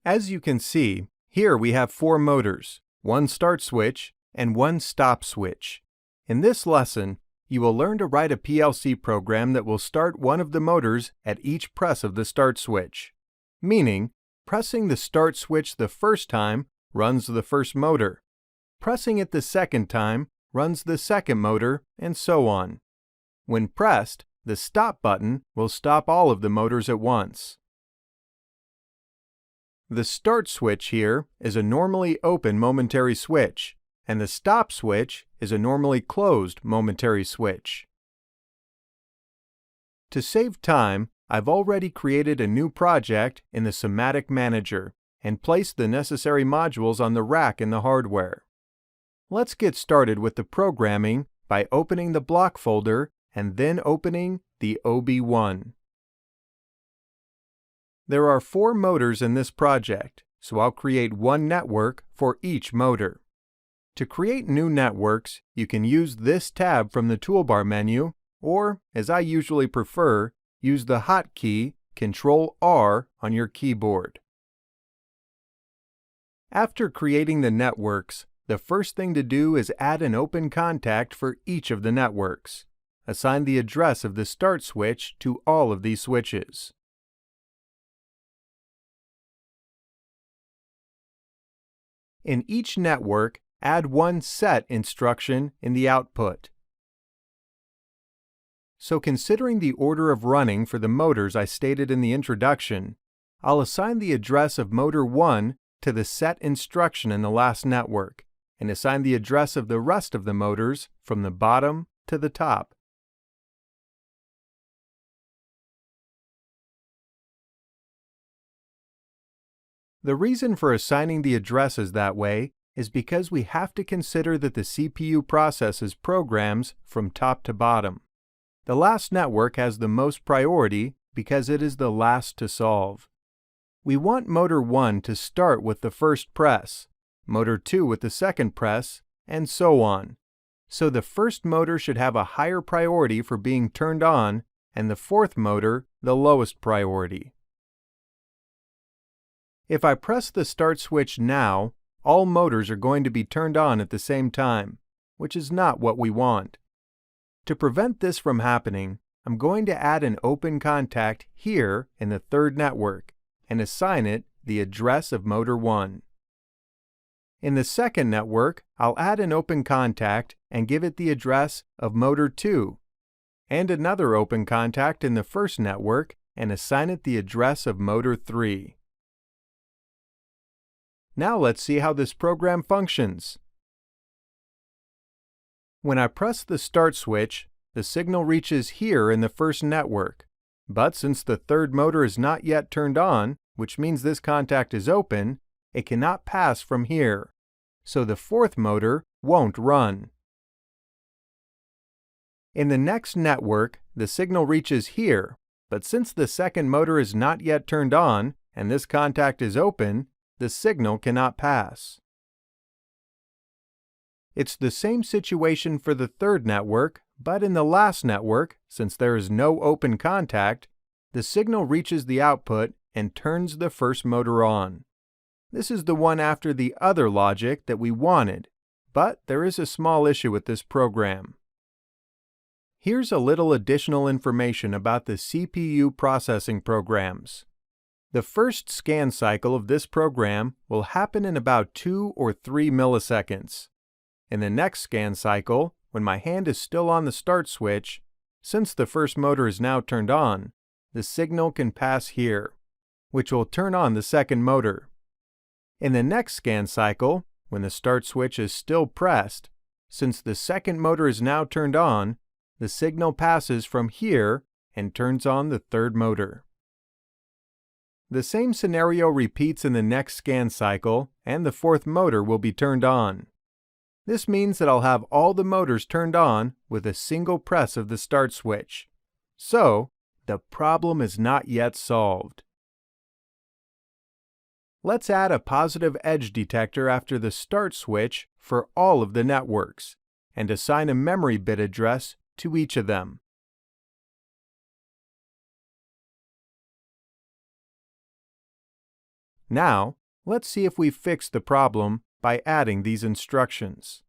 As you can see, here we have 4 motors, one start switch, and one stop switch. In this lesson, you will learn to write a PLC program that will start one of the motors at each press of the start switch. Meaning, pressing the start switch the first time runs the first motor. Pressing it the second time runs the second motor, and so on. When pressed, the stop button will stop all of the motors at once. The start switch here is a normally open momentary switch, and the stop switch is a normally closed momentary switch. To save time, I've already created a new project in the Schematic Manager and placed the necessary modules on the rack in the hardware. Let's get started with the programming by opening the block folder and then opening the OB1. There are 4 motors in this project, so I'll create one network for each motor. To create new networks, you can use this tab from the toolbar menu, or, as I usually prefer, use the hotkey Ctrl-R on your keyboard. After creating the networks, the first thing to do is add an open contact for each of the networks. Assign the address of the start switch to all of these switches. In each network, add one set instruction in the output. So considering the order of running for the motors I stated in the introduction, I'll assign the address of motor 1 to the set instruction in the last network, and assign the address of the rest of the motors from the bottom to the top. The reason for assigning the addresses that way is because we have to consider that the CPU processes programs from top to bottom. The last network has the most priority because it is the last to solve. We want motor 1 to start with the first press, motor 2 with the second press, and so on. So the first motor should have a higher priority for being turned on, and the fourth motor the lowest priority. If I press the start switch now, all motors are going to be turned on at the same time, which is not what we want. To prevent this from happening, I'm going to add an open contact here in the third network and assign it the address of motor 1. In the second network, I'll add an open contact and give it the address of motor 2, and another open contact in the first network and assign it the address of motor 3. Now let's see how this program functions. When I press the start switch, the signal reaches here in the first network, but since the third motor is not yet turned on, which means this contact is open, it cannot pass from here, so the fourth motor won't run. In the next network, the signal reaches here, but since the second motor is not yet turned on and this contact is open, the signal cannot pass. It's the same situation for the third network, but in the last network, since there is no open contact, the signal reaches the output and turns the first motor on. This is the one after the other logic that we wanted, but there is a small issue with this program. Here's a little additional information about the CPU processing programs. The first scan cycle of this program will happen in about 2 or 3 milliseconds. In the next scan cycle, when my hand is still on the start switch, since the first motor is now turned on, the signal can pass here, which will turn on the second motor. In the next scan cycle, when the start switch is still pressed, since the second motor is now turned on, the signal passes from here and turns on the third motor. The same scenario repeats in the next scan cycle, and the fourth motor will be turned on. This means that I'll have all the motors turned on with a single press of the start switch. So, the problem is not yet solved. Let's add a positive edge detector after the start switch for all of the networks, and assign a memory bit address to each of them. Now, let's see if we fixed the problem by adding these instructions.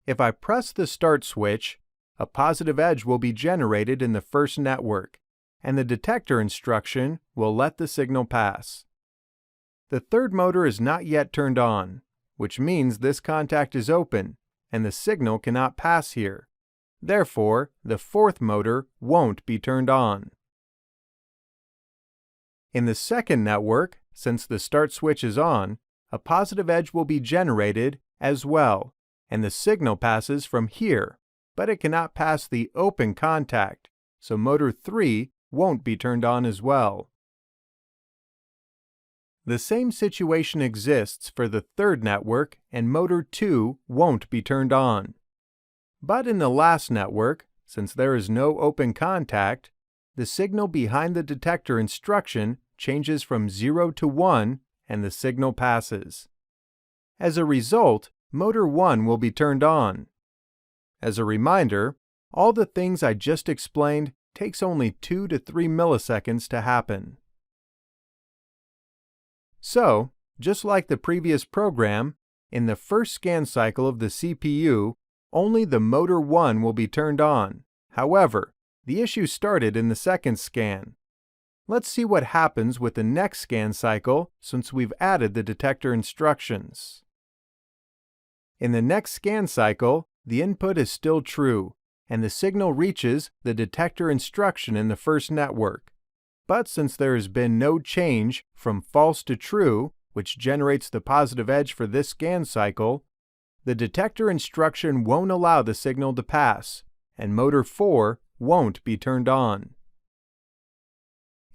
If I press the start switch, a positive edge will be generated in the first network, and the detector instruction will let the signal pass. The third motor is not yet turned on, which means this contact is open and the signal cannot pass here. Therefore, the fourth motor won't be turned on. In the second network, since the start switch is on, a positive edge will be generated as well, and the signal passes from here, but it cannot pass the open contact, so motor 3 won't be turned on as well. The same situation exists for the third network, and motor 2 won't be turned on. But in the last network, since there is no open contact, the signal behind the detector instruction changes from 0 to 1 and the signal passes. As a result, motor 1 will be turned on. As a reminder, all the things I just explained takes only 2 to 3 milliseconds to happen. So, just like the previous program, in the first scan cycle of the CPU, only the motor 1 will be turned on. However, the issue started in the second scan. Let's see what happens with the next scan cycle since we've added the detector instructions. In the next scan cycle, the input is still true, and the signal reaches the detector instruction in the first network. But since there has been no change from false to true, which generates the positive edge for this scan cycle, the detector instruction won't allow the signal to pass, and motor 4 won't be turned on.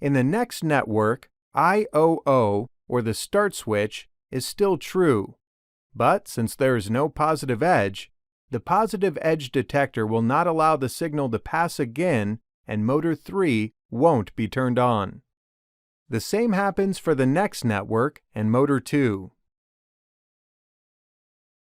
In the next network, IOO, or the start switch, is still true. But since there is no positive edge, the positive edge detector will not allow the signal to pass again, and motor 3 won't be turned on. The same happens for the next network and motor 2.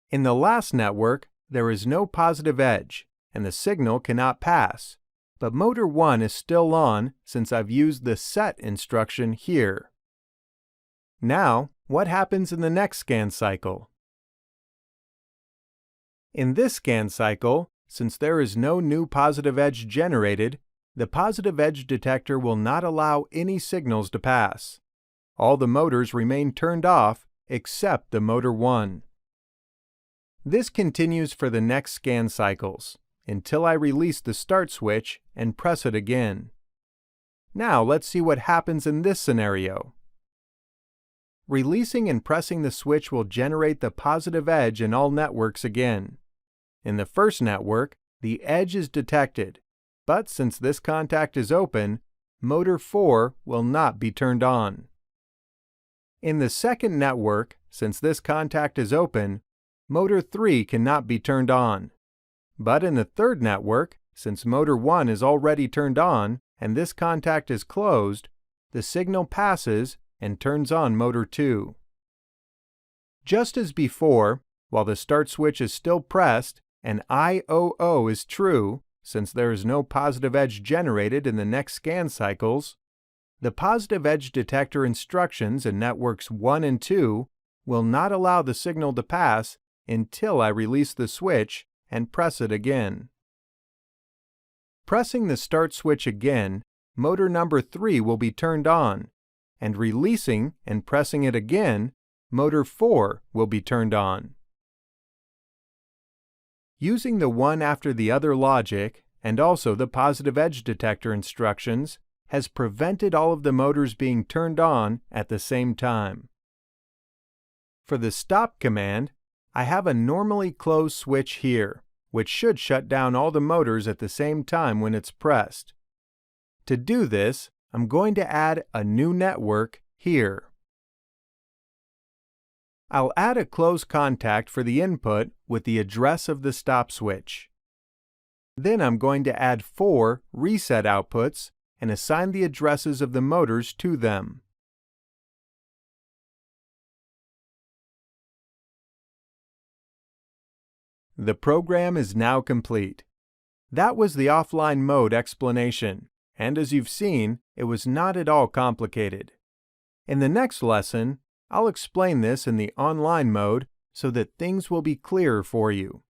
In the last network, there is no positive edge, and the signal cannot pass, but motor 1 is still on since I've used the set instruction here. Now, what happens in the next scan cycle? In this scan cycle, since there is no new positive edge generated, the positive edge detector will not allow any signals to pass. All the motors remain turned off except the motor 1. This continues for the next scan cycles, until I release the start switch and press it again. Now let's see what happens in this scenario. Releasing and pressing the switch will generate the positive edge in all networks again. In the first network, the edge is detected, but since this contact is open, motor 4 will not be turned on. In the second network, since this contact is open, motor 3 cannot be turned on. But in the third network, since motor 1 is already turned on and this contact is closed, the signal passes and turns on motor 2. Just as before, while the start switch is still pressed and IOO is true, since there is no positive edge generated in the next scan cycles, the positive edge detector instructions in networks 1 and 2 will not allow the signal to pass until I release the switch and press it again. Pressing the start switch again, motor number 3 will be turned on, and releasing and pressing it again, motor 4 will be turned on. Using the one after the other logic, and also the positive edge detector instructions, has prevented all of the motors being turned on at the same time. For the stop command, I have a normally closed switch here, which should shut down all the motors at the same time when it's pressed. To do this, I'm going to add a new network here. I'll add a close contact for the input with the address of the stop switch. Then I'm going to add 4 reset outputs and assign the addresses of the motors to them. The program is now complete. That was the offline mode explanation, and as you've seen, it was not at all complicated. In the next lesson, I'll explain this in the online mode so that things will be clearer for you.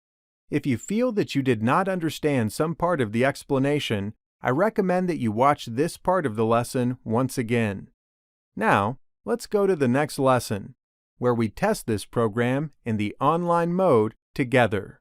If you feel that you did not understand some part of the explanation, I recommend that you watch this part of the lesson once again. Now, let's go to the next lesson, where we test this program in the online mode together.